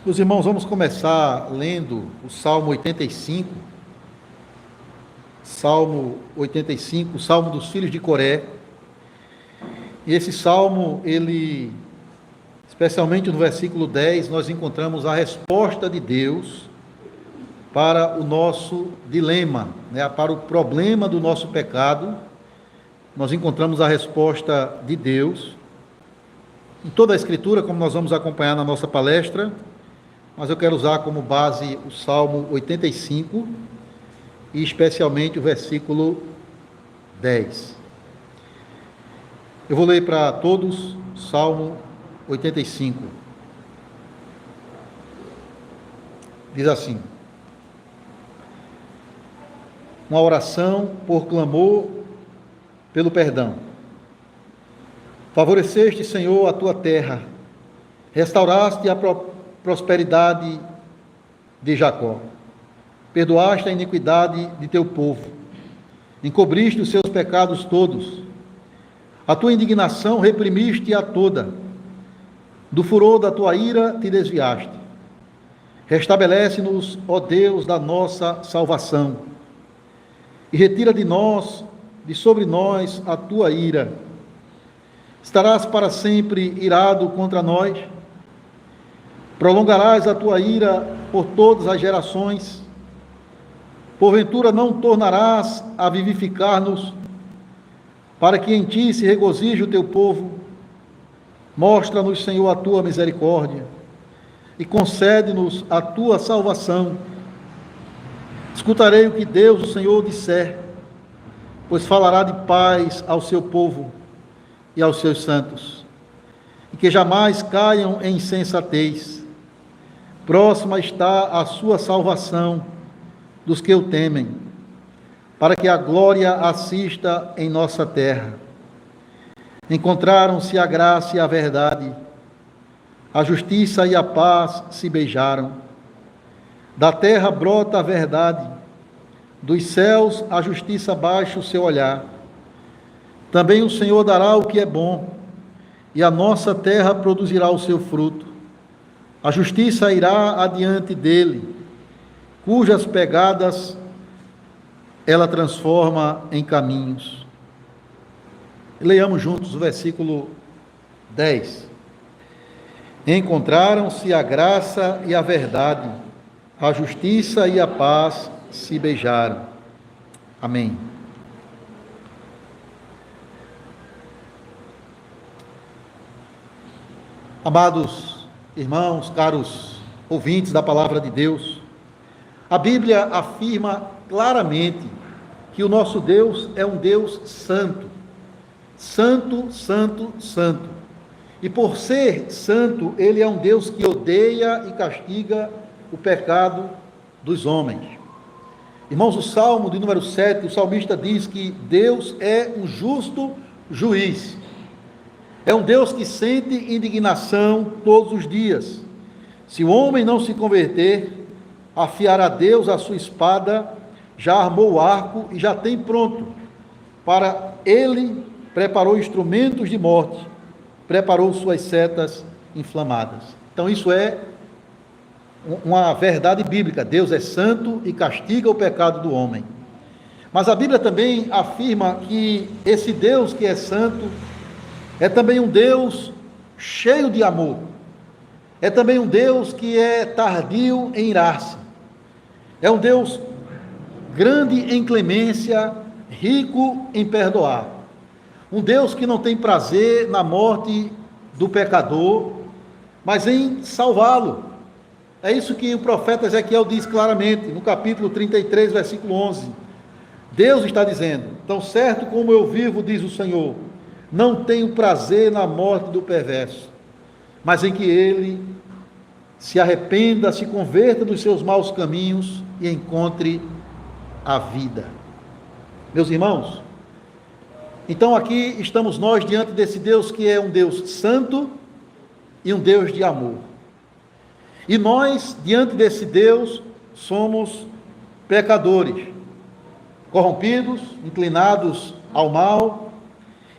Meus irmãos, vamos começar lendo o Salmo 85. Salmo 85, o Salmo dos filhos de Coré. E esse salmo, especialmente no versículo 10, nós encontramos a resposta de Deus para o nosso dilema, para o problema do nosso pecado. Nós encontramos a resposta de Deus em toda a Escritura, como nós vamos acompanhar na nossa palestra, mas eu quero usar como base o Salmo 85 e especialmente o versículo 10. Eu vou ler para todos Salmo 85. Diz assim: uma oração por clamor pelo perdão. Favoreceste, Senhor, a tua terra, restauraste a prosperidade de Jacó, perdoaste a iniquidade de teu povo, encobriste os seus pecados todos, a tua indignação reprimiste-a toda, do furor da tua ira te desviaste. Restabelece-nos, ó Deus da nossa salvação, e retira de sobre nós a tua ira. Estarás para sempre irado contra nós? Prolongarás a tua ira por todas as gerações? Porventura não tornarás a vivificar-nos, para que em ti se regozije o teu povo? Mostra-nos, Senhor, a tua misericórdia e concede-nos a tua salvação. Escutarei o que Deus, o Senhor, disser, pois falará de paz ao seu povo e aos seus santos, e que jamais caiam em insensatez. Próxima está a sua salvação dos que o temem, para que a glória assista em nossa terra. Encontraram-se a graça e a verdade, a justiça e a paz se beijaram. Da terra brota a verdade, dos céus a justiça baixa o seu olhar. Também o Senhor dará o que é bom, e a nossa terra produzirá o seu fruto. A justiça irá adiante dele, cujas pegadas ela transforma em caminhos. Leiamos juntos o versículo 10. Encontraram-se a graça e a verdade, a justiça e a paz se beijaram. Amém. Amados irmãos, caros ouvintes da palavra de Deus, a Bíblia afirma claramente que o nosso Deus é um Deus santo. Santo, santo, santo. E por ser santo, ele é um Deus que odeia e castiga o pecado dos homens. Irmãos, o Salmo de número 7, o salmista diz que Deus é um justo juiz. É um Deus que sente indignação todos os dias. Se o homem não se converter, afiará Deus a sua espada, já armou o arco e já tem pronto. Para ele preparou instrumentos de morte, preparou suas setas inflamadas. Então isso é uma verdade bíblica. Deus é santo e castiga o pecado do homem. Mas a Bíblia também afirma que esse Deus que é santo é também um Deus cheio de amor. É também um Deus que é tardio em irar-se. É um Deus grande em clemência, rico em perdoar. Um Deus que não tem prazer na morte do pecador, mas em salvá-lo. É isso que o profeta Ezequiel diz claramente, no capítulo 33, versículo 11. Deus está dizendo: tão certo como eu vivo, diz o Senhor, não tenho prazer na morte do perverso, mas em que ele se arrependa, se converta dos seus maus caminhos e encontre a vida. Meus irmãos, então aqui estamos nós diante desse Deus que é um Deus santo e um Deus de amor. E nós, diante desse Deus, somos pecadores, corrompidos, inclinados ao mal,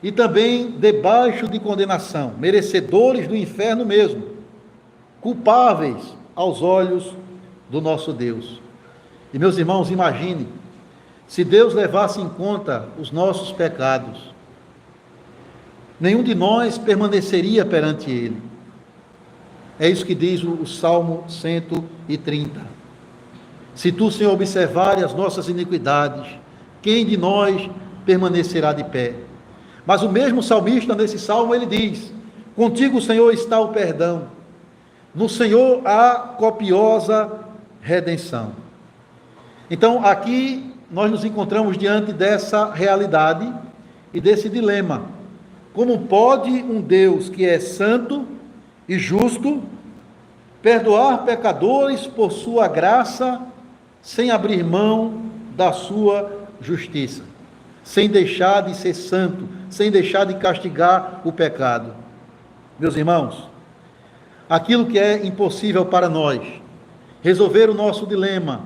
e também debaixo de condenação, merecedores do inferno mesmo, culpáveis aos olhos do nosso Deus. E meus irmãos, imagine, se Deus levasse em conta os nossos pecados, nenhum de nós permaneceria perante Ele. É isso que diz o Salmo 130. Se tu, Senhor, observares as nossas iniquidades, quem de nós permanecerá de pé? Mas o mesmo salmista, nesse salmo, ele diz: contigo, Senhor, está o perdão, no Senhor há copiosa redenção. Então, aqui nós nos encontramos diante dessa realidade e desse dilema. Como pode um Deus que é santo e justo perdoar pecadores por sua graça, sem abrir mão da sua justiça, sem deixar de ser santo, sem deixar de castigar o pecado? Meus irmãos, aquilo que é impossível para nós, resolver o nosso dilema,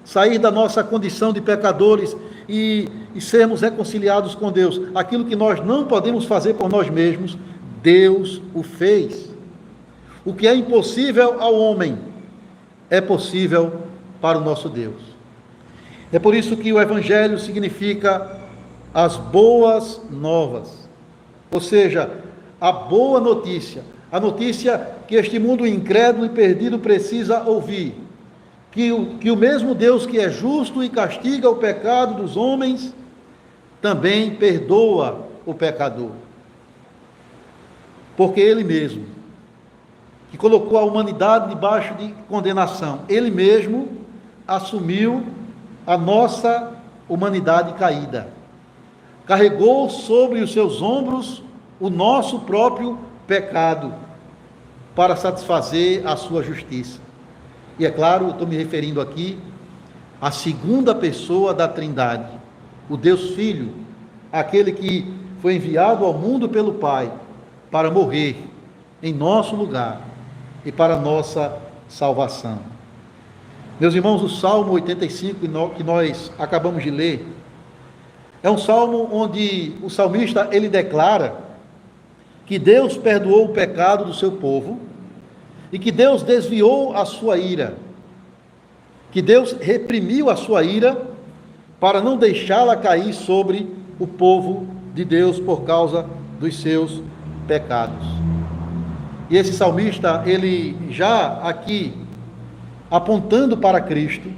sair da nossa condição de pecadores e sermos reconciliados com Deus, aquilo que nós não podemos fazer por nós mesmos, Deus o fez. O que é impossível ao homem é possível para o nosso Deus. É por isso que o Evangelho significa as boas novas, ou seja, a boa notícia, a notícia que este mundo incrédulo e perdido precisa ouvir, que o mesmo Deus que é justo e castiga o pecado dos homens, também perdoa o pecador. Porque Ele mesmo, que colocou a humanidade debaixo de condenação, Ele mesmo assumiu a nossa humanidade caída, carregou sobre os seus ombros o nosso próprio pecado, para satisfazer a sua justiça. E é claro, eu estou me referindo aqui à segunda pessoa da Trindade, o Deus Filho, aquele que foi enviado ao mundo pelo Pai para morrer em nosso lugar e para nossa salvação. Meus irmãos, o Salmo 85 que nós acabamos de ler é um salmo onde o salmista ele declara que Deus perdoou o pecado do seu povo e que Deus desviou a sua ira, que Deus reprimiu a sua ira para não deixá-la cair sobre o povo de Deus por causa dos seus pecados. E esse salmista, ele já aqui, apontando para Cristo,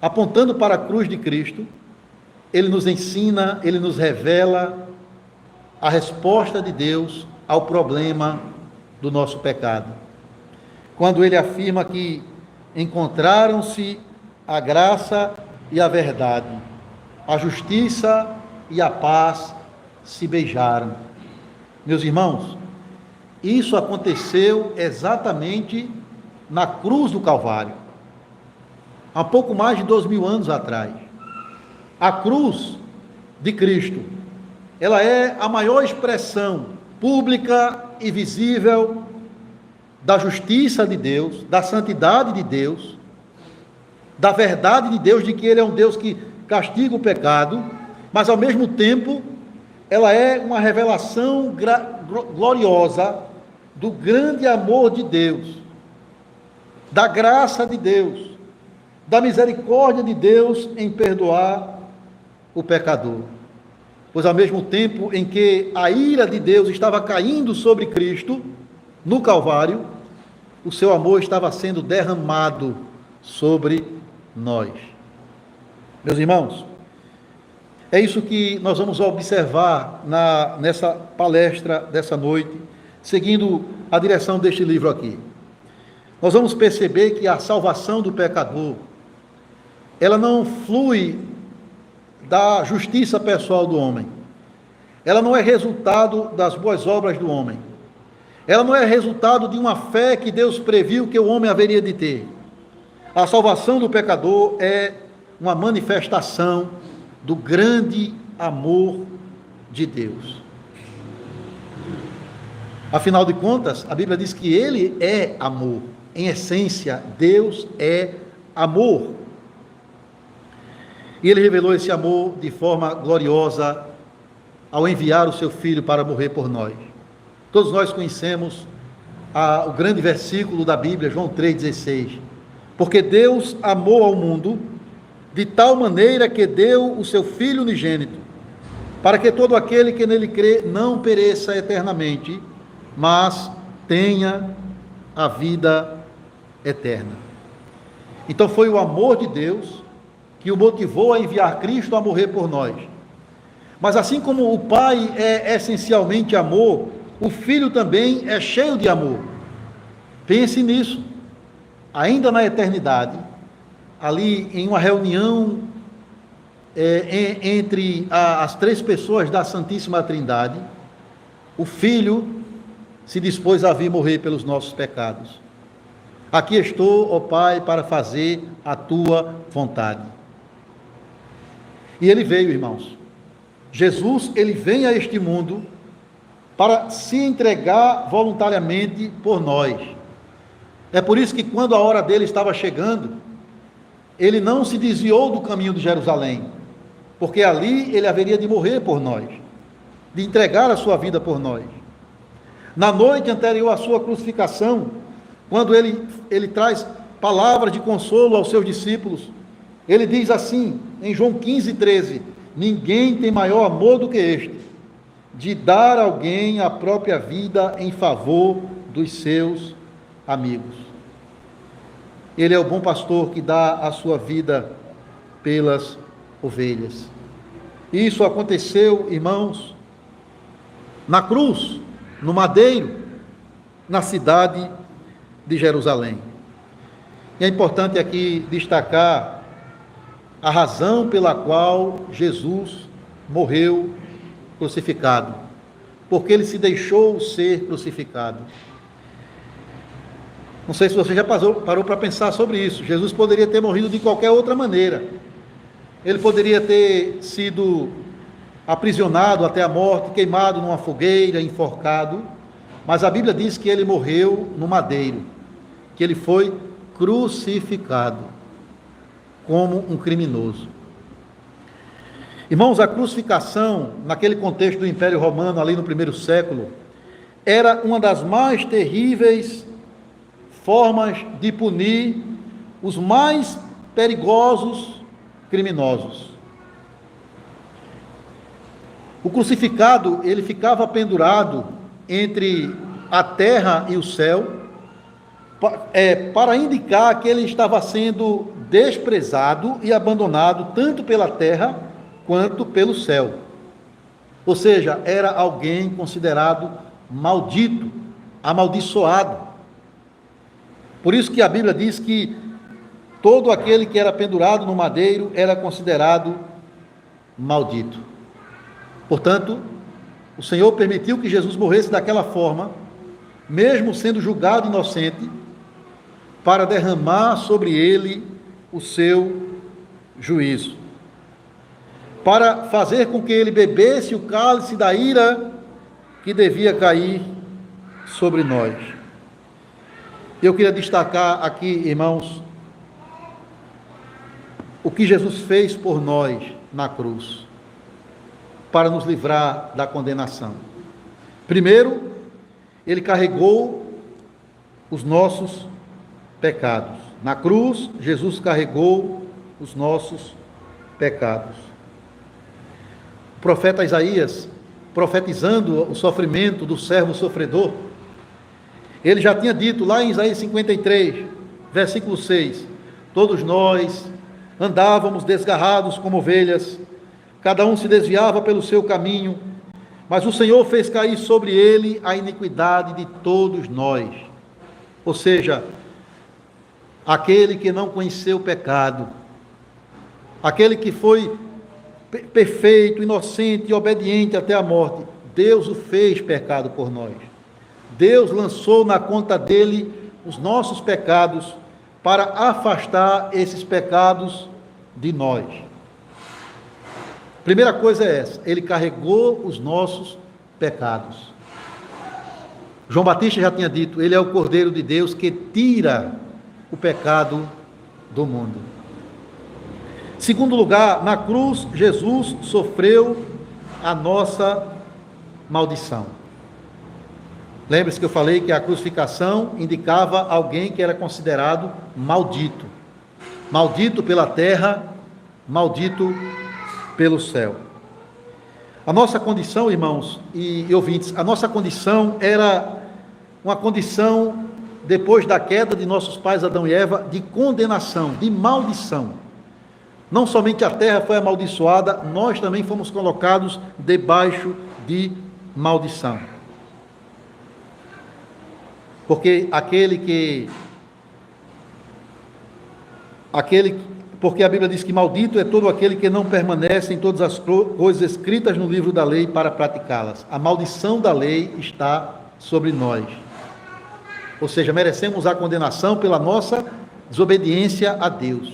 apontando para a cruz de Cristo, ele nos ensina, ele nos revela a resposta de Deus ao problema do nosso pecado. Quando ele afirma que encontraram-se a graça e a verdade, a justiça e a paz se beijaram. Meus irmãos, isso aconteceu exatamente na cruz do Calvário, há pouco mais de 2000 anos atrás. A cruz de Cristo, ela é a maior expressão pública e visível da justiça de Deus, da santidade de Deus, da verdade de Deus, de que Ele é um Deus que castiga o pecado, mas ao mesmo tempo ela é uma revelação gloriosa do grande amor de Deus, da graça de Deus, da misericórdia de Deus em perdoar o pecador. Pois ao mesmo tempo em que a ira de Deus estava caindo sobre Cristo, no Calvário, o seu amor estava sendo derramado sobre nós. Meus irmãos, é isso que nós vamos observar nessa palestra dessa noite, seguindo a direção deste livro aqui. Nós vamos perceber que a salvação do pecador, ela não flui da justiça pessoal do homem. Ela não é resultado das boas obras do homem. Ela não é resultado de uma fé que Deus previu que o homem haveria de ter. A salvação do pecador é uma manifestação do grande amor de Deus. Afinal de contas, a Bíblia diz que Ele é amor. Em essência, Deus é amor. E Ele revelou esse amor de forma gloriosa ao enviar o seu Filho para morrer por nós. Todos nós conhecemos o grande versículo da Bíblia, João 3,16. Porque Deus amou ao mundo de tal maneira que deu o seu Filho unigênito, para que todo aquele que nele crê não pereça eternamente, mas tenha a vida eterna. Então foi o amor de Deus que o motivou a enviar Cristo a morrer por nós. Mas assim como o Pai é essencialmente amor, o Filho também é cheio de amor. Pense nisso. Ainda na eternidade, ali em uma reunião entre as três pessoas da Santíssima Trindade, o Filho se dispôs a vir morrer pelos nossos pecados. Aqui estou, ó Pai, para fazer a tua vontade. E ele veio, irmãos. Jesus, ele vem a este mundo para se entregar voluntariamente por nós. É por isso que quando a hora dele estava chegando, ele não se desviou do caminho de Jerusalém, porque ali ele haveria de morrer por nós, de entregar a sua vida por nós. Na noite anterior à sua crucificação, quando ele traz palavras de consolo aos seus discípulos, ele diz assim, em João 15:13, ninguém tem maior amor do que este, de dar a alguém a própria vida em favor dos seus amigos. Ele é o bom pastor que dá a sua vida pelas ovelhas. Isso aconteceu, irmãos, na cruz, no madeiro, na cidade de Jerusalém. E é importante aqui destacar a razão pela qual Jesus morreu crucificado, porque ele se deixou ser crucificado. Não sei se você já parou para pensar sobre isso. Jesus poderia ter morrido de qualquer outra maneira. Ele poderia ter sido aprisionado até a morte, queimado numa fogueira, enforcado, mas a Bíblia diz que ele morreu no madeiro, que ele foi crucificado como um criminoso. Irmãos, a crucificação, naquele contexto do Império Romano, ali no primeiro século, era uma das mais terríveis formas de punir os mais perigosos criminosos. O crucificado, ele ficava pendurado entre a terra e o céu, para indicar que ele estava sendo desprezado e abandonado tanto pela terra quanto pelo céu. Ou seja, era alguém considerado maldito, amaldiçoado. Por isso que a Bíblia diz que todo aquele que era pendurado no madeiro era considerado maldito. Portanto, o Senhor permitiu que Jesus morresse daquela forma, mesmo sendo julgado inocente, para derramar sobre ele o seu juízo, para fazer com que ele bebesse o cálice da ira que devia cair sobre nós. Eu queria destacar aqui, irmãos, o que Jesus fez por nós na cruz, para nos livrar da condenação. Primeiro, ele carregou os nossos pecados. Na cruz, Jesus carregou os nossos pecados. O profeta Isaías, profetizando o sofrimento do servo sofredor, ele já tinha dito lá em Isaías 53, versículo 6, todos nós andávamos desgarrados como ovelhas, cada um se desviava pelo seu caminho, mas o Senhor fez cair sobre ele a iniquidade de todos nós. Ou seja, aquele que não conheceu o pecado, aquele que foi perfeito, inocente e obediente até a morte, Deus o fez pecado por nós. Deus lançou na conta dele os nossos pecados para afastar esses pecados de nós. Primeira coisa é essa, ele carregou os nossos pecados. João Batista já tinha dito, ele é o Cordeiro de Deus que tira o pecado do mundo. Segundo lugar, na cruz, Jesus sofreu a nossa maldição. Lembre-se que eu falei que a crucificação indicava alguém que era considerado maldito. Maldito pela terra, maldito pelo céu. A nossa condição, irmãos e ouvintes, a nossa condição era uma condição, depois da queda de nossos pais Adão e Eva, de condenação, de maldição. Não somente a terra foi amaldiçoada, nós também fomos colocados debaixo de maldição. Porque porque a Bíblia diz que maldito é todo aquele que não permanece em todas as coisas escritas no livro da lei para praticá-las. A maldição da lei está sobre nós. Ou seja, merecemos a condenação pela nossa desobediência a Deus.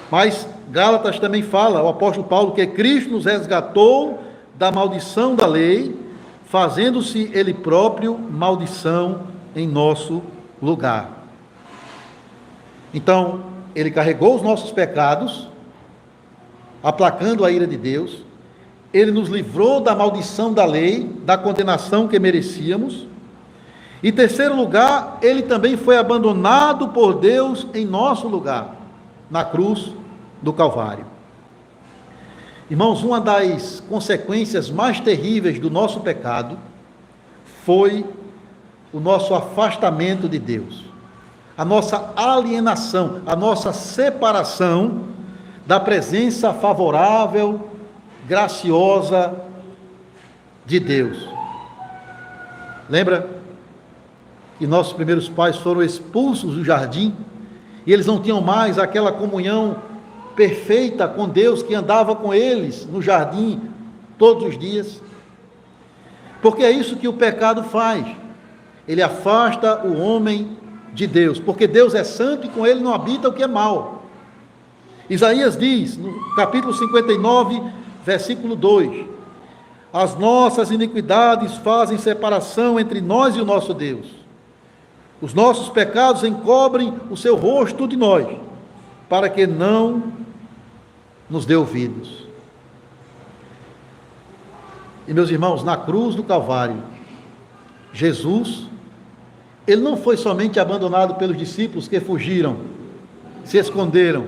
Mas Gálatas também fala, o apóstolo Paulo, que Cristo nos resgatou da maldição da lei, fazendo-se Ele próprio maldição em nosso lugar. Então, Ele carregou os nossos pecados, aplacando a ira de Deus. Ele nos livrou da maldição da lei, da condenação que merecíamos. Em terceiro lugar, Ele também foi abandonado por Deus em nosso lugar, na cruz do Calvário. Irmãos, uma das consequências mais terríveis do nosso pecado foi o nosso afastamento de Deus, a nossa alienação, a nossa separação da presença favorável, graciosa de Deus. Lembra que nossos primeiros pais foram expulsos do jardim e eles não tinham mais aquela comunhão perfeita com Deus que andava com eles no jardim todos os dias? Porque é isso que o pecado faz. Ele afasta o homem de Deus, porque Deus é santo e com ele não habita o que é mal. Isaías diz, no capítulo 59, versículo 2: as nossas iniquidades fazem separação entre nós e o nosso Deus. Os nossos pecados encobrem o seu rosto de nós, para que não nos dê ouvidos. E meus irmãos, na cruz do Calvário, Jesus, Ele não foi somente abandonado pelos discípulos que fugiram, se esconderam.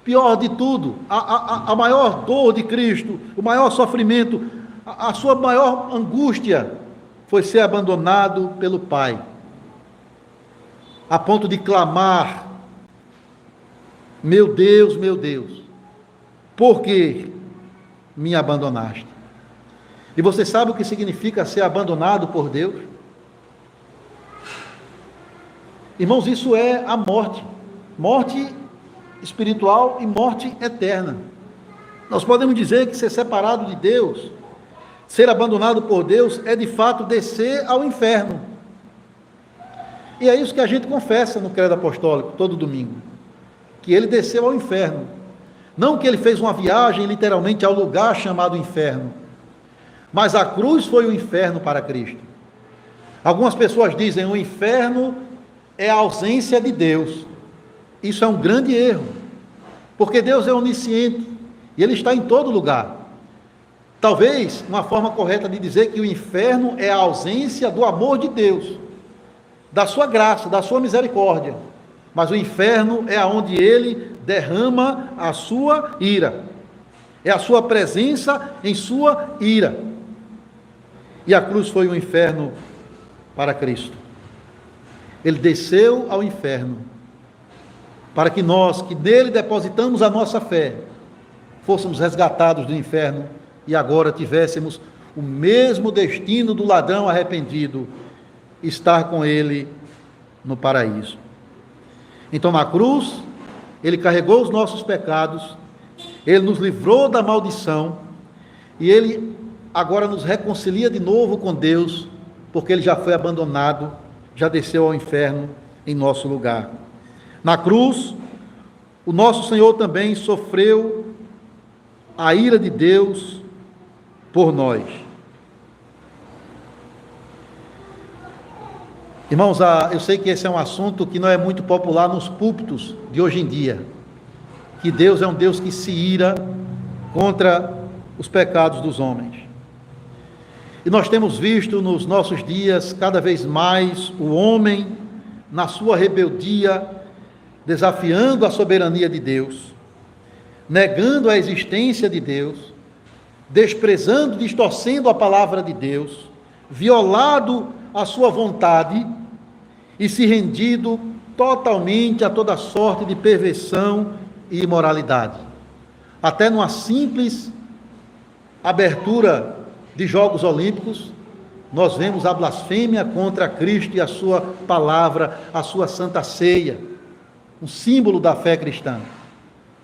Pior de tudo, a maior dor de Cristo, o maior sofrimento, a sua maior angústia foi ser abandonado pelo Pai, a ponto de clamar: meu Deus, por que me abandonaste? E você sabe o que significa ser abandonado por Deus? Irmãos, isso é a morte, morte espiritual e morte eterna. Nós podemos dizer que ser separado de Deus, ser abandonado por Deus, é de fato descer ao inferno. E é isso que a gente confessa no credo apostólico todo domingo, que ele desceu ao inferno. Não que ele fez uma viagem literalmente ao lugar chamado inferno, mas a cruz foi o inferno para Cristo. Algumas pessoas dizem o inferno é a ausência de Deus. Isso é um grande erro, porque Deus é onisciente e Ele está em todo lugar. Talvez uma forma correta de dizer que o inferno é a ausência do amor de Deus, da sua graça, da sua misericórdia. Mas o inferno é onde Ele derrama a sua ira, é a sua presença em sua ira. E a cruz foi um inferno para Cristo. Ele desceu ao inferno para que nós, que nele depositamos a nossa fé, fôssemos resgatados do inferno e agora tivéssemos o mesmo destino do ladrão arrependido, estar com ele no paraíso. Então, na cruz, ele carregou os nossos pecados, ele nos livrou da maldição e ele agora nos reconcilia de novo com Deus, porque ele já foi abandonado, já desceu ao inferno em nosso lugar. Na cruz, o nosso Senhor também sofreu a ira de Deus por nós. Irmãos, eu sei que esse é um assunto que não é muito popular nos púlpitos de hoje em dia, que Deus é um Deus que se ira contra os pecados dos homens. E nós temos visto nos nossos dias cada vez mais o homem, na sua rebeldia, desafiando a soberania de Deus, negando a existência de Deus, desprezando, distorcendo a palavra de Deus, violado a sua vontade e se rendido totalmente a toda sorte de perversão e imoralidade. Até numa simples abertura de Jogos Olímpicos, nós vemos a blasfêmia contra Cristo e a sua palavra, a sua santa ceia, um símbolo da fé cristã,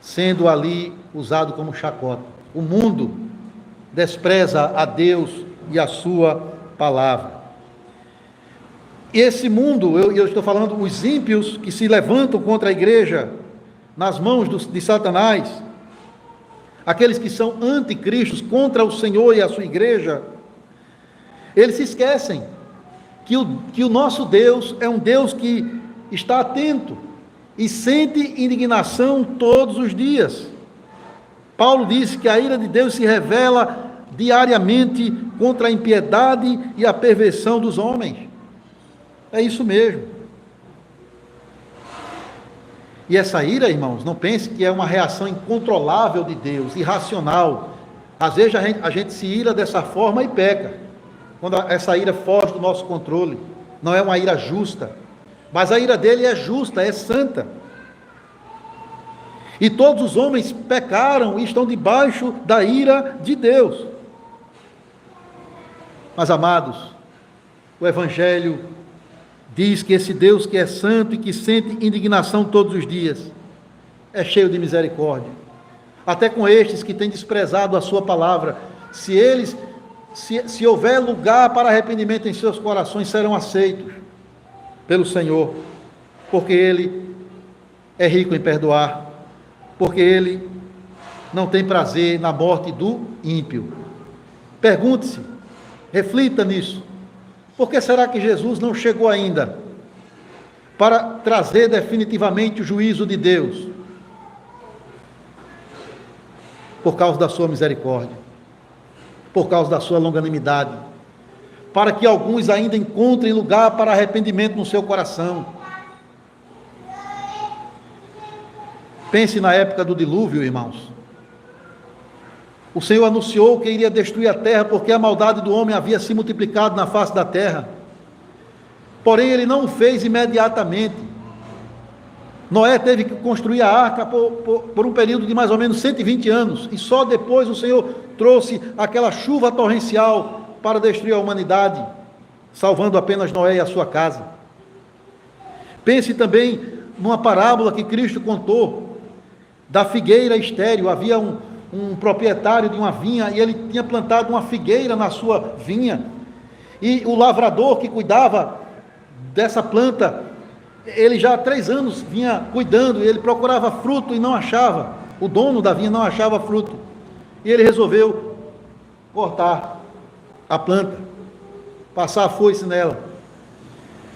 sendo ali usado como chacota. O mundo despreza a Deus e a sua palavra. E esse mundo, eu estou falando, os ímpios que se levantam contra a igreja, nas mãos de Satanás, aqueles que são anticristos, contra o Senhor e a sua igreja, eles se esquecem que o nosso Deus é um Deus que está atento e sente indignação todos os dias. Paulo disse que a ira de Deus se revela diariamente contra a impiedade e a perversão dos homens. É isso mesmo. E essa ira, irmãos, não pense que é uma reação incontrolável de Deus, irracional. Às vezes a gente se ira dessa forma e peca, quando essa ira foge do nosso controle. Não é uma ira justa, mas a ira dele é justa, é santa. E todos os homens pecaram e estão debaixo da ira de Deus. Mas, amados, o Evangelho diz que esse Deus que é santo e que sente indignação todos os dias, é cheio de misericórdia, até com estes que têm desprezado a sua palavra. Se houver lugar para arrependimento em seus corações, serão aceitos pelo Senhor, porque Ele é rico em perdoar, porque Ele não tem prazer na morte do ímpio. Pergunte-se, reflita nisso. Por que será que Jesus não chegou ainda para trazer definitivamente o juízo de Deus? Por causa da sua misericórdia, por causa da sua longanimidade, para que alguns ainda encontrem lugar para arrependimento no seu coração. Pense na época do dilúvio, irmãos. O Senhor anunciou que iria destruir a terra porque a maldade do homem havia se multiplicado na face da terra. Porém, Ele não o fez imediatamente. Noé teve que construir a arca por um período de mais ou menos 120 anos. E só depois o Senhor trouxe aquela chuva torrencial para destruir a humanidade, salvando apenas Noé e a sua casa. Pense também numa parábola que Cristo contou da figueira estéril. Havia um proprietário de uma vinha e ele tinha plantado uma figueira na sua vinha, e o lavrador que cuidava dessa planta, ele já há 3 anos vinha cuidando, e ele procurava fruto e não achava, o dono da vinha não achava fruto, e ele resolveu cortar a planta, passar a foice nela.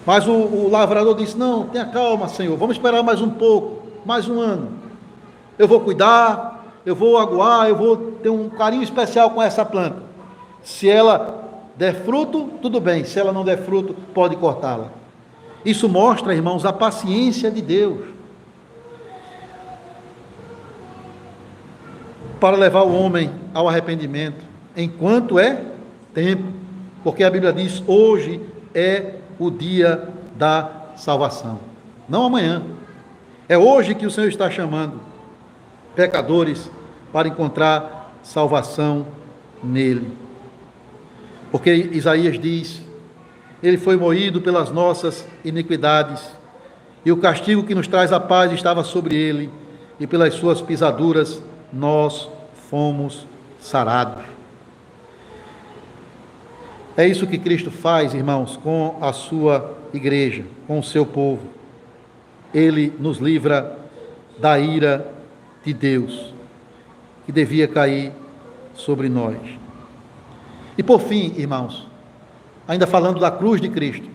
Mas o lavrador disse: não, tenha calma, Senhor, vamos esperar mais um pouco, mais um ano, eu vou cuidar, eu vou aguar, eu vou ter um carinho especial com essa planta. Se ela der fruto, tudo bem. Se ela não der fruto, pode cortá-la. Isso mostra, irmãos, a paciência de Deus para levar o homem ao arrependimento, enquanto é tempo. Porque a Bíblia diz: hoje é o dia da salvação. Não amanhã. É hoje que o Senhor está chamando pecadores para encontrar salvação nele. Porque Isaías diz: ele foi moído pelas nossas iniquidades, e o castigo que nos traz a paz estava sobre ele, e pelas suas pisaduras nós fomos sarados. É isso que Cristo faz, irmãos, com a sua igreja, com o seu povo. Ele nos livra da ira de Deus, que devia cair sobre nós. E por fim, irmãos, ainda falando da cruz de Cristo.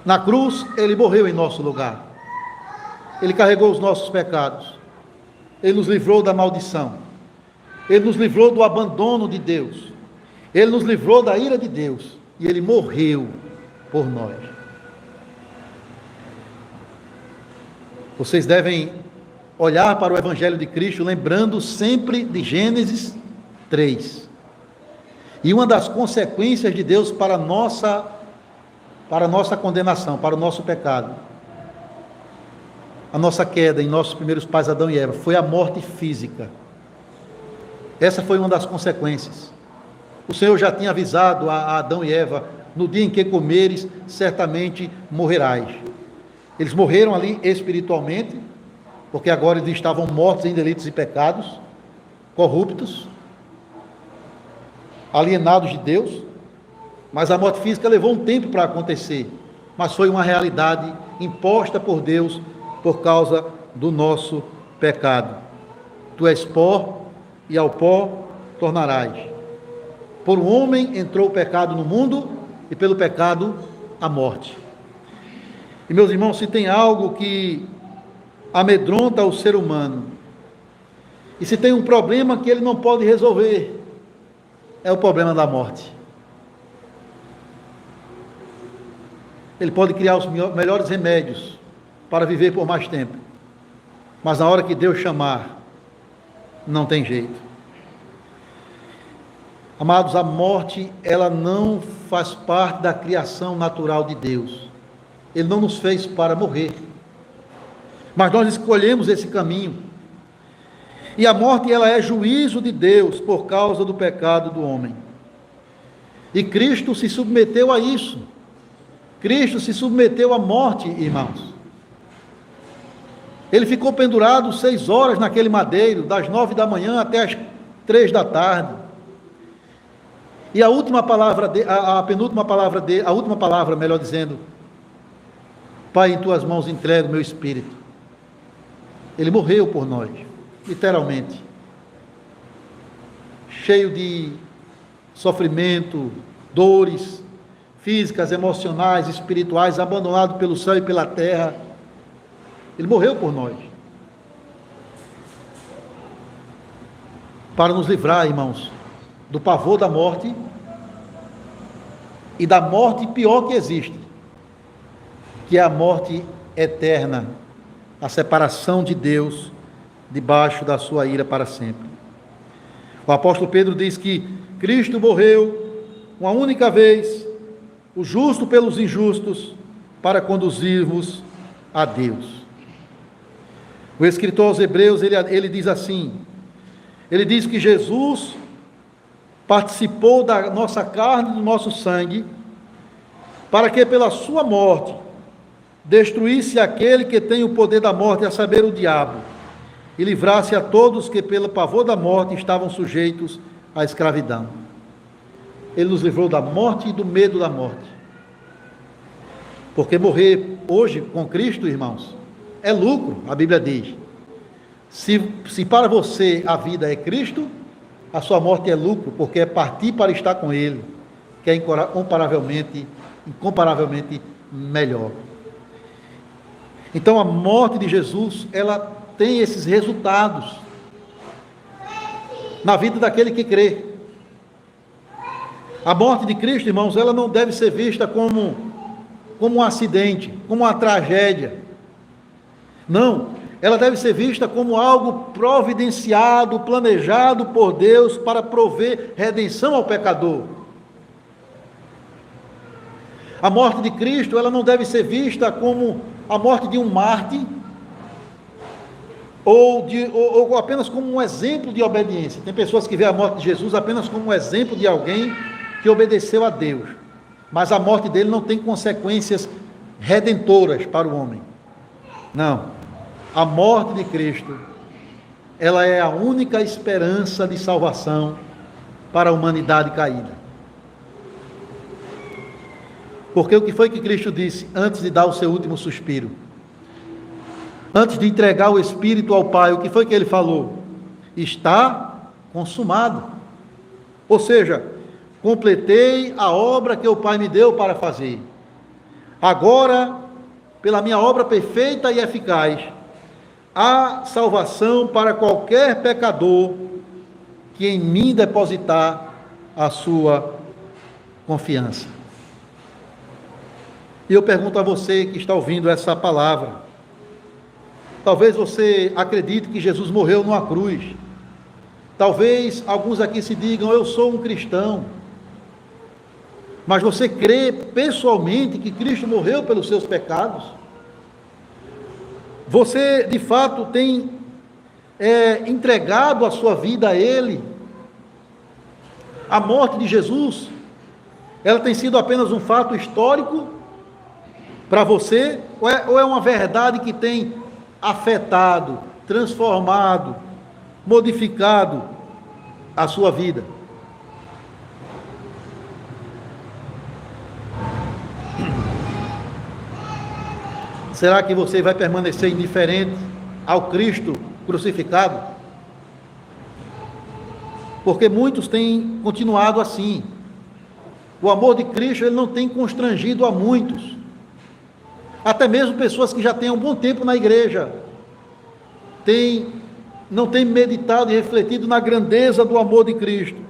Na cruz, Ele morreu em nosso lugar. Ele carregou os nossos pecados. Ele nos livrou da maldição. Ele nos livrou do abandono de Deus. Ele nos livrou da ira de Deus. E Ele morreu por nós. Vocês devem olhar para o Evangelho de Cristo, lembrando sempre de Gênesis 3. E uma das consequências de Deus para a nossa condenação, para o nosso pecado, a nossa queda em nossos primeiros pais Adão e Eva, foi a morte física. Essa foi uma das consequências. O Senhor já tinha avisado a Adão e Eva: no dia em que comeres, certamente morrerás. Eles morreram ali espiritualmente, porque agora eles estavam mortos em delitos e pecados, corruptos, alienados de Deus. Mas a morte física levou um tempo para acontecer, mas foi uma realidade imposta por Deus por causa do nosso pecado. Tu és pó, e ao pó tornarás. Por um homem entrou o pecado no mundo, e pelo pecado a morte. E meus irmãos, se tem algo que amedronta o ser humano, e se tem um problema que ele não pode resolver, é o problema da morte. Ele pode criar os melhores remédios para viver por mais tempo, mas na hora que Deus chamar, não tem jeito. Amados, a morte, ela não faz parte da criação natural de Deus. Ele não nos fez para morrer, mas nós escolhemos esse caminho. E a morte, ela é juízo de Deus por causa do pecado do homem. E Cristo se submeteu a isso. Cristo se submeteu à morte, irmãos. Ele ficou pendurado 6 horas naquele madeiro, das 9 da manhã até as 3 da tarde. E a última palavra, a última palavra, melhor dizendo: Pai, em tuas mãos entrego o meu espírito. Ele morreu por nós, literalmente, cheio de sofrimento, dores físicas, emocionais, espirituais, abandonado pelo céu e pela terra. Ele morreu por nós, para nos livrar, irmãos, do pavor da morte e da morte pior que existe, que é a morte eterna, a separação de Deus debaixo da sua ira para sempre. O apóstolo Pedro diz que Cristo morreu uma única vez, o justo pelos injustos, para conduzir-vos a Deus. O escritor aos Hebreus, ele diz assim, ele diz que Jesus participou da nossa carne e do nosso sangue, para que pela sua morte destruísse aquele que tem o poder da morte, a saber, o diabo, e livrasse a todos que pelo pavor da morte estavam sujeitos à escravidão. Ele nos livrou da morte e do medo da morte. Porque morrer hoje com Cristo, irmãos, é lucro, a Bíblia diz. Se para você a vida é Cristo, a sua morte é lucro, porque é partir para estar com Ele, que é incomparavelmente melhor. Então a morte de Jesus, ela tem esses resultados na vida daquele que crê. A morte de Cristo, irmãos, ela não deve ser vista como um acidente, como uma tragédia. Não, ela deve ser vista como algo providenciado, planejado por Deus para prover redenção ao pecador. A morte de Cristo, ela não deve ser vista como a morte de um mártir, ou apenas como um exemplo de obediência. Tem pessoas que veem a morte de Jesus apenas como um exemplo de alguém que obedeceu a Deus, mas a morte dele não tem consequências redentoras para o homem. Não, a morte de Cristo, ela é a única esperança de salvação para a humanidade caída. Porque o que foi que Cristo disse antes de dar o seu último suspiro? Antes de entregar o Espírito ao Pai, o que foi que ele falou? Está consumado. Ou seja, completei a obra que o Pai me deu para fazer. Agora, pela minha obra perfeita e eficaz, há salvação para qualquer pecador que em mim depositar a sua confiança. E eu pergunto a você que está ouvindo essa palavra, talvez você acredite que Jesus morreu numa cruz, talvez alguns aqui se digam, eu sou um cristão, mas você crê pessoalmente que Cristo morreu pelos seus pecados? Você de fato tem entregado a sua vida a Ele? A morte de Jesus, ela tem sido apenas um fato histórico para você? Ou é uma verdade que tem afetado, transformado, modificado a sua vida? Será que você vai permanecer indiferente ao Cristo crucificado? Porque muitos têm continuado assim. O amor de Cristo, ele não tem constrangido a muitos. Até mesmo pessoas que já têm um bom tempo na igreja, não têm meditado e refletido na grandeza do amor de Cristo.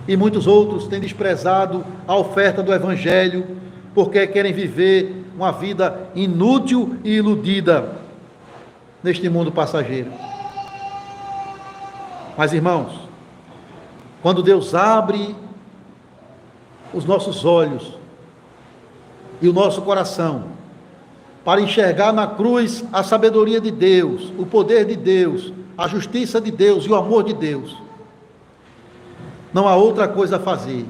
E muitos outros têm desprezado a oferta do Evangelho, porque querem viver uma vida inútil e iludida neste mundo passageiro. Mas, irmãos, quando Deus abre os nossos olhos e o nosso coração para enxergar na cruz a sabedoria de Deus, o poder de Deus, a justiça de Deus e o amor de Deus, não há outra coisa a fazer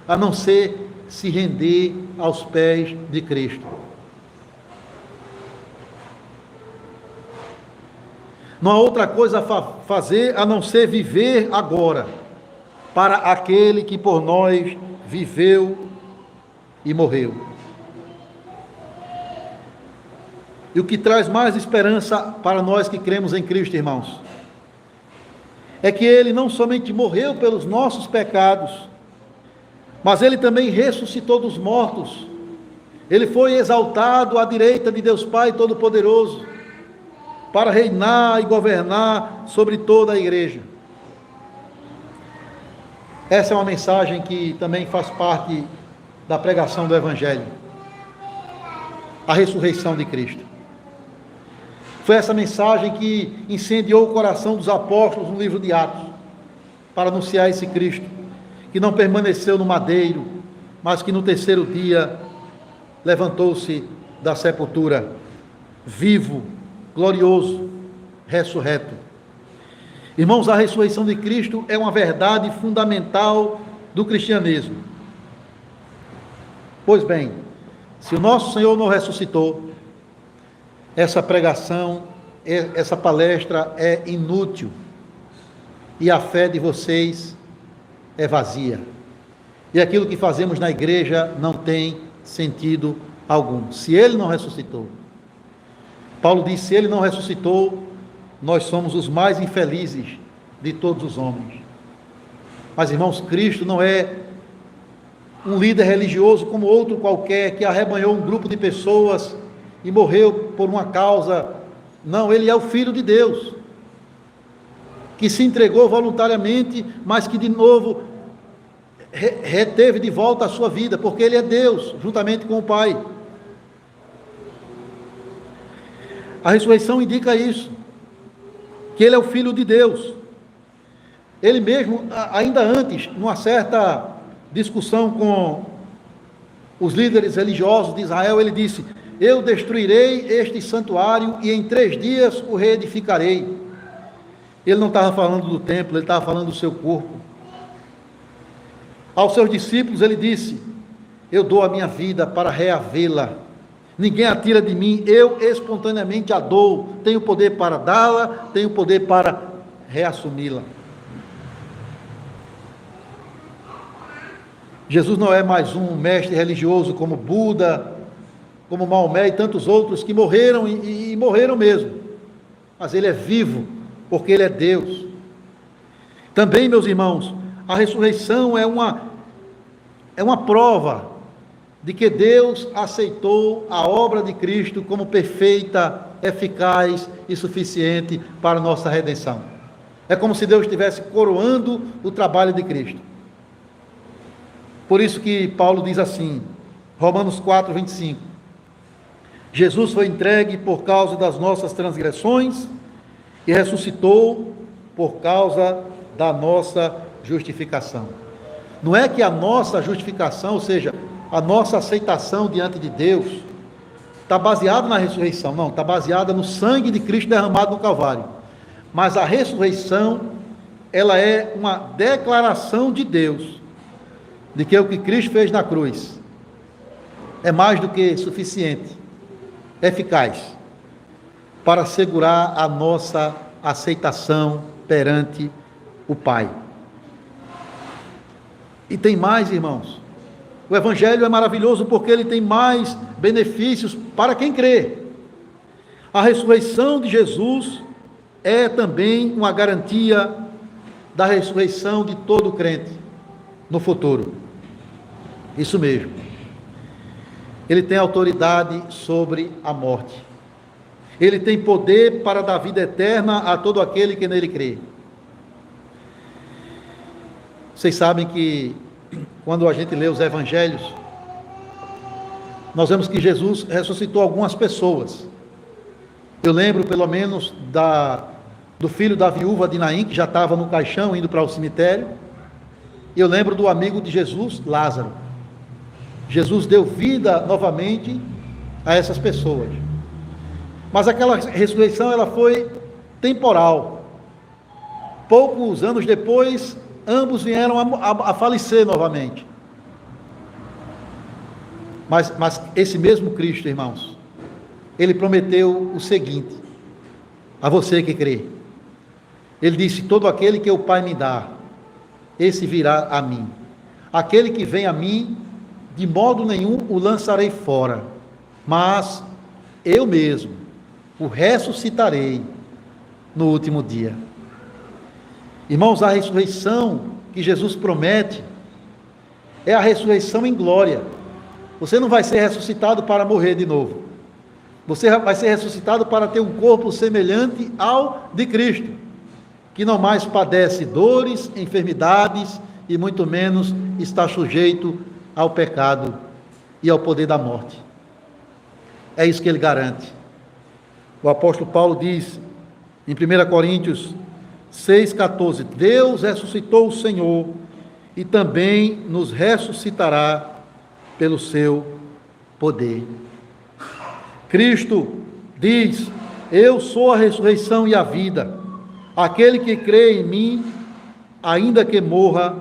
a não ser se render aos pés de Cristo. Não há outra coisa a fazer a não ser viver agora para aquele que por nós viveu e morreu. E o que traz mais esperança para nós que cremos em Cristo, irmãos, é que Ele não somente morreu pelos nossos pecados, mas Ele também ressuscitou dos mortos. Ele foi exaltado à direita de Deus Pai Todo-Poderoso, para reinar e governar sobre toda a igreja. Essa é uma mensagem que também faz parte da pregação do Evangelho. A ressurreição de Cristo. Foi essa mensagem que incendiou o coração dos apóstolos no livro de Atos, para anunciar esse Cristo, que não permaneceu no madeiro, mas que no terceiro dia levantou-se da sepultura, vivo, glorioso, ressurreto. Irmãos, a ressurreição de Cristo é uma verdade fundamental do cristianismo. Pois bem, se o nosso Senhor não ressuscitou, essa pregação, essa palestra é inútil, e a fé de vocês é vazia, e aquilo que fazemos na igreja não tem sentido algum, se Ele não ressuscitou. Paulo diz, se Ele não ressuscitou, nós somos os mais infelizes de todos os homens. Mas, irmãos, Cristo não é um líder religioso como outro qualquer, que arrebanhou um grupo de pessoas e morreu por uma causa. Não, Ele é o Filho de Deus, que se entregou voluntariamente, mas que de novo reteve de volta a sua vida, porque Ele é Deus, juntamente com o Pai. A ressurreição indica isso, que Ele é o Filho de Deus. Ele mesmo, ainda antes, numa certa discussão com os líderes religiosos de Israel, ele disse, eu destruirei este santuário e em 3 dias o reedificarei. Ele não estava falando do templo, ele estava falando do seu corpo. Aos seus discípulos ele disse, eu dou a minha vida para reavê-la. Ninguém a tira de mim, eu espontaneamente a dou. Tenho poder para dá-la, tenho poder para reassumi-la. Jesus não é mais um mestre religioso como Buda, como Maomé e tantos outros que morreram e morreram mesmo. Mas Ele é vivo, porque Ele é Deus. Também, meus irmãos, a ressurreição é uma prova de que Deus aceitou a obra de Cristo como perfeita, eficaz e suficiente para a nossa redenção. É como se Deus estivesse coroando o trabalho de Cristo. Por isso que Paulo diz assim, Romanos 4, 25. Jesus foi entregue por causa das nossas transgressões e ressuscitou por causa da nossa justificação. Não é que a nossa justificação, ou seja, a nossa aceitação diante de Deus, está baseada na ressurreição. Não, está baseada no sangue de Cristo derramado no Calvário. Mas a ressurreição, ela é uma declaração de Deus, de que o que Cristo fez na cruz é mais do que suficiente, eficaz, para assegurar a nossa aceitação perante o Pai. E tem mais, irmãos. O Evangelho é maravilhoso porque ele tem mais benefícios para quem crê. A ressurreição de Jesus é também uma garantia da ressurreição de todo crente no futuro. Isso mesmo. Ele tem autoridade sobre a morte. Ele tem poder para dar vida eterna a todo aquele que nele crê. Vocês sabem que quando a gente lê os evangelhos, nós vemos que Jesus ressuscitou algumas pessoas. Eu lembro pelo menos do filho da viúva de Naim, que já estava no caixão indo para o cemitério. Eu lembro do amigo de Jesus, Lázaro. Jesus deu vida novamente a essas pessoas. Mas aquela ressurreição, ela foi temporal. Poucos anos depois, ambos vieram a falecer novamente. Mas esse mesmo Cristo, irmãos, ele prometeu o seguinte, a você que crê. Ele disse, todo aquele que o Pai me dá, esse virá a mim. Aquele que vem a mim, de modo nenhum o lançarei fora, mas eu mesmo o ressuscitarei no último dia. Irmãos, a ressurreição que Jesus promete é a ressurreição em glória. Você não vai ser ressuscitado para morrer de novo. Você vai ser ressuscitado para ter um corpo semelhante ao de Cristo, que não mais padece dores, enfermidades e muito menos está sujeito ao pecado e ao poder da morte. É isso que ele garante. O apóstolo Paulo diz em 1 Coríntios 6,14: Deus ressuscitou o Senhor e também nos ressuscitará pelo seu poder. Cristo diz: eu sou a ressurreição e a vida. Aquele que crê em mim, ainda que morra,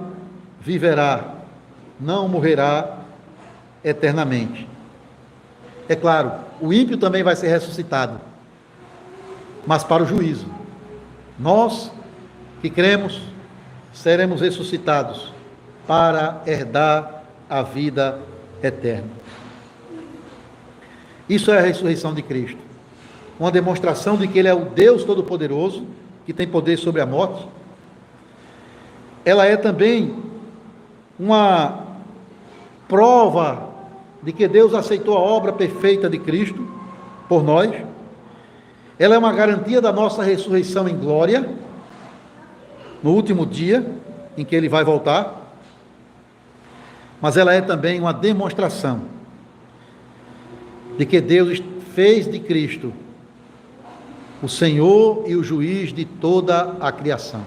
viverá, não morrerá eternamente. É claro, o ímpio também vai ser ressuscitado, mas para o juízo. Nós que cremos, seremos ressuscitados para herdar a vida eterna. Isso é a ressurreição de Cristo, uma demonstração de que Ele é o Deus Todo-Poderoso, que tem poder sobre a morte. Ela é também uma prova de que Deus aceitou a obra perfeita de Cristo por nós. Ela é uma garantia da nossa ressurreição em glória, no último dia em que Ele vai voltar. Mas ela é também uma demonstração de que Deus fez de Cristo o Senhor e o juiz de toda a criação.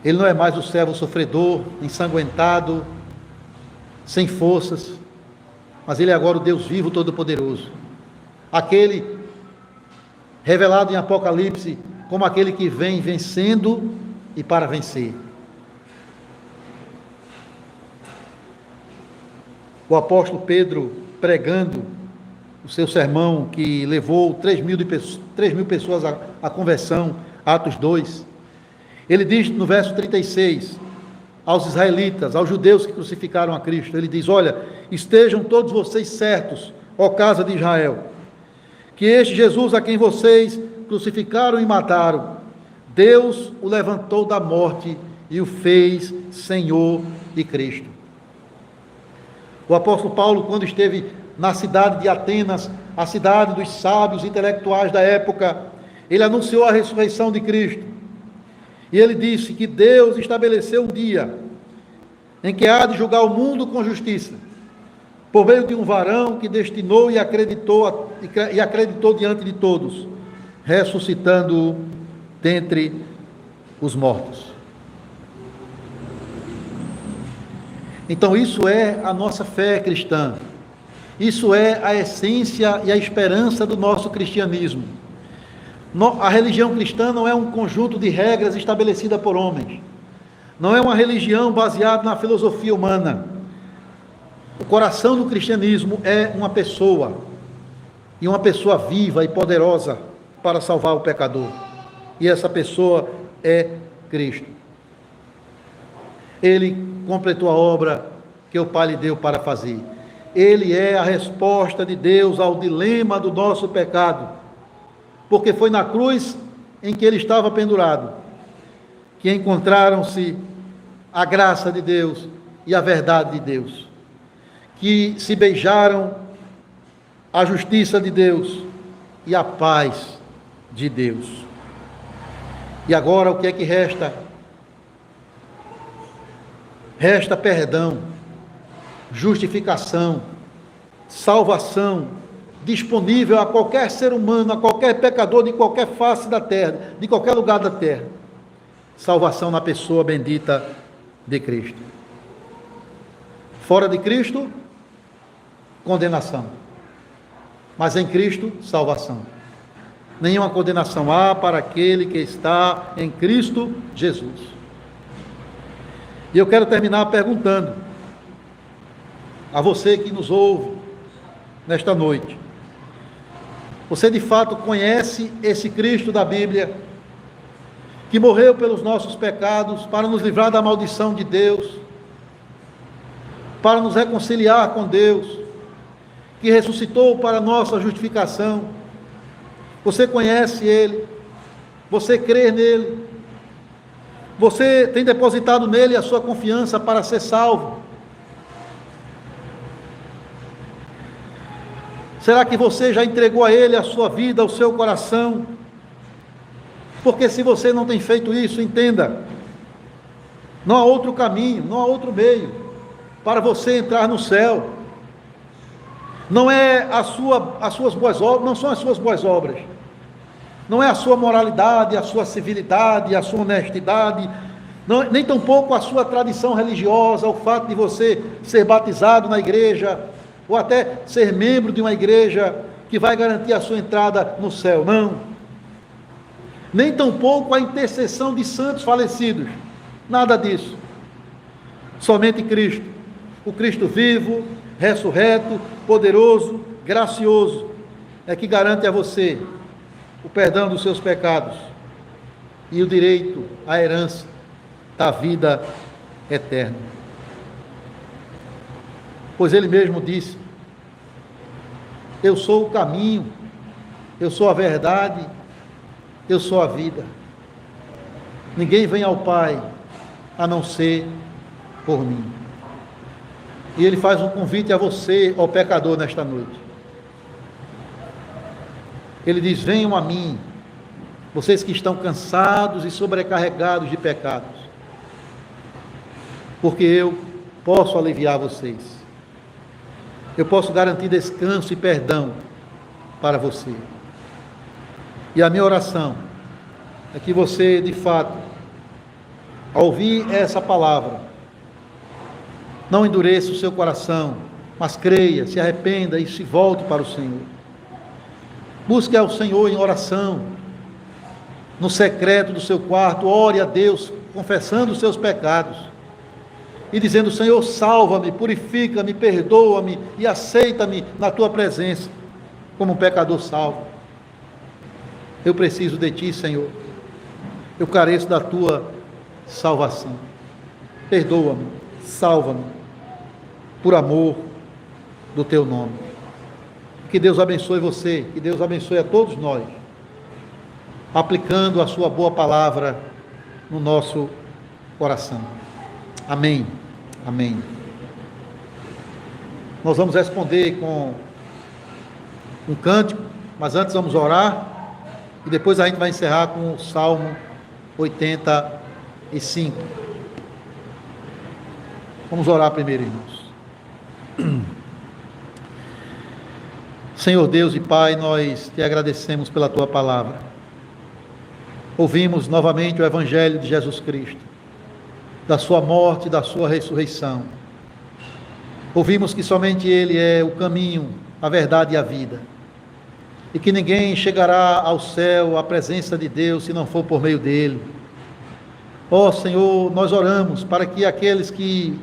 Ele não é mais o servo sofredor, ensanguentado, sem forças, mas Ele é agora o Deus vivo, todo-poderoso. Aquele revelado em Apocalipse como aquele que vem vencendo e para vencer. O apóstolo Pedro, pregando o seu sermão, que levou 3 mil pessoas à conversão, Atos 2, ele diz no verso 36, aos israelitas, aos judeus que crucificaram a Cristo, ele diz: olha, estejam todos vocês certos, ó casa de Israel, que este Jesus a quem vocês crucificaram e mataram, Deus o levantou da morte e o fez Senhor e Cristo. O apóstolo Paulo, quando esteve na cidade de Atenas, a cidade dos sábios intelectuais da época, Ele anunciou a ressurreição de Cristo. E ele disse que Deus estabeleceu um dia em que há de julgar o mundo com justiça, por meio de um varão que destinou e acreditou diante de todos, ressuscitando dentre os mortos. Então isso é a nossa fé cristã, isso é a essência e a esperança do nosso cristianismo. A religião cristã não é um conjunto de regras estabelecidas por homens, não é uma religião baseada na filosofia humana. O coração do cristianismo é uma pessoa, e uma pessoa viva e poderosa para salvar o pecador, e essa pessoa é Cristo. Ele completou a obra que o Pai lhe deu para fazer. Ele é a resposta de Deus ao dilema do nosso pecado, porque foi na cruz em que ele estava pendurado que encontraram-se a graça de Deus e a verdade de Deus, que se beijaram a justiça de Deus e a paz de Deus. E agora o que é que resta? Resta perdão, justificação, salvação, disponível a qualquer ser humano, a qualquer pecador de qualquer face da terra, de qualquer lugar da terra. Salvação na pessoa bendita de Cristo. Fora de Cristo, condenação. Mas em Cristo, salvação. Nenhuma condenação há para aquele que está em Cristo Jesus. E eu quero terminar perguntando a você que nos ouve nesta noite: você de fato conhece esse Cristo da Bíblia, que morreu pelos nossos pecados, para nos livrar da maldição de Deus, para nos reconciliar com Deus, que ressuscitou para nossa justificação? Você conhece Ele? Você crê nele? Você tem depositado nele a sua confiança para ser salvo? Será que você já entregou a ele a sua vida, o seu coração? Porque se você não tem feito isso, entenda, não há outro caminho, não há outro meio para você entrar no céu. Não é as suas boas obras, não são as suas boas obras, não é a sua moralidade, a sua civilidade, a sua honestidade, não, nem tampouco a sua tradição religiosa, o fato de você ser batizado na igreja, ou até ser membro de uma igreja que vai garantir a sua entrada no céu, não. Nem tampouco a intercessão de santos falecidos, nada disso. Somente Cristo, o Cristo vivo, ressurreto, poderoso, gracioso, é que garante a você o perdão dos seus pecados e o direito à herança da vida eterna. Pois ele mesmo disse: eu sou o caminho, eu sou a verdade, eu sou a vida. Ninguém vem ao Pai a não ser por mim. E ele faz um convite a você, ao pecador, nesta noite. Ele diz: venham a mim, vocês que estão cansados e sobrecarregados de pecados, porque eu posso aliviar vocês. Eu posso garantir descanso e perdão para você. E a minha oração é que você, de fato, ao ouvir essa palavra, não endureça o seu coração, mas creia, se arrependa e se volte para o Senhor. Busque ao Senhor em oração, no secreto do seu quarto, ore a Deus, confessando os seus pecados, e dizendo: Senhor, salva-me, purifica-me, perdoa-me e aceita-me na tua presença, como um pecador salvo. Eu preciso de ti, Senhor, eu careço da tua salvação. Perdoa-me, salva-me, por amor do teu nome. Que Deus abençoe você, que Deus abençoe a todos nós, aplicando a sua boa palavra no nosso coração. Amém. Amém. Nós vamos responder com um cântico, mas antes vamos orar. E depois a gente vai encerrar com o Salmo 85. Vamos orar primeiro, irmãos. Senhor Deus e Pai, nós te agradecemos pela tua palavra. Ouvimos novamente o Evangelho de Jesus Cristo, da sua morte e da sua ressurreição. Ouvimos que somente Ele é o caminho, a verdade e a vida, e que ninguém chegará ao céu, à presença de Deus, se não for por meio dEle. Ó Senhor, nós oramos para que aqueles que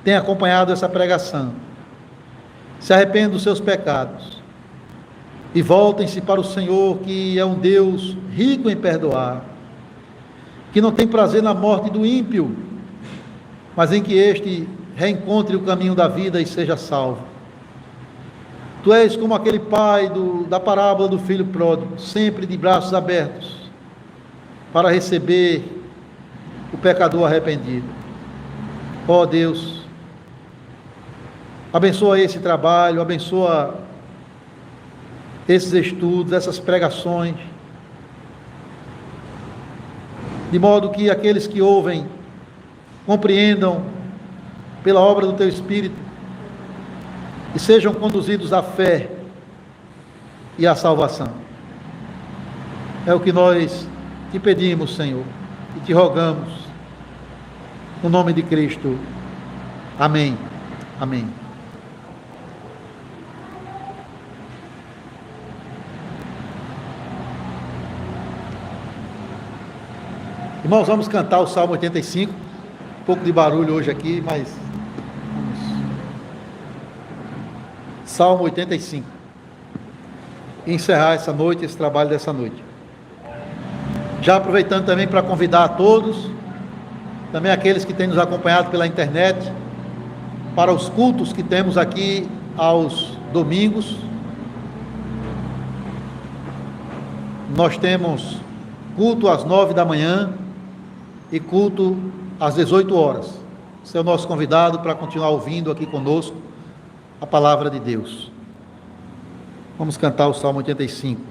têm acompanhado essa pregação se arrependam dos seus pecados e voltem-se para o Senhor, que é um Deus rico em perdoar, que não tem prazer na morte do ímpio, mas em que este reencontre o caminho da vida e seja salvo. Tu és como aquele pai da parábola do filho pródigo, sempre de braços abertos para receber o pecador arrependido. Ó Deus, abençoa esse trabalho, abençoa esses estudos, essas pregações, de modo que aqueles que ouvem compreendam pela obra do Teu Espírito e sejam conduzidos à fé e à salvação. É o que nós te pedimos, Senhor, e te rogamos, no nome de Cristo. Amém. Amém. Irmãos, vamos cantar o Salmo 85. Um pouco de barulho hoje aqui, mas vamos. Salmo 85. E encerrar essa noite, esse trabalho dessa noite. Já aproveitando também para convidar a todos, também aqueles que têm nos acompanhado pela internet, para os cultos que temos aqui aos domingos. Nós temos culto às 9 da manhã e culto às 18 horas. Você é o nosso convidado para continuar ouvindo aqui conosco a palavra de Deus. Vamos cantar o Salmo 85.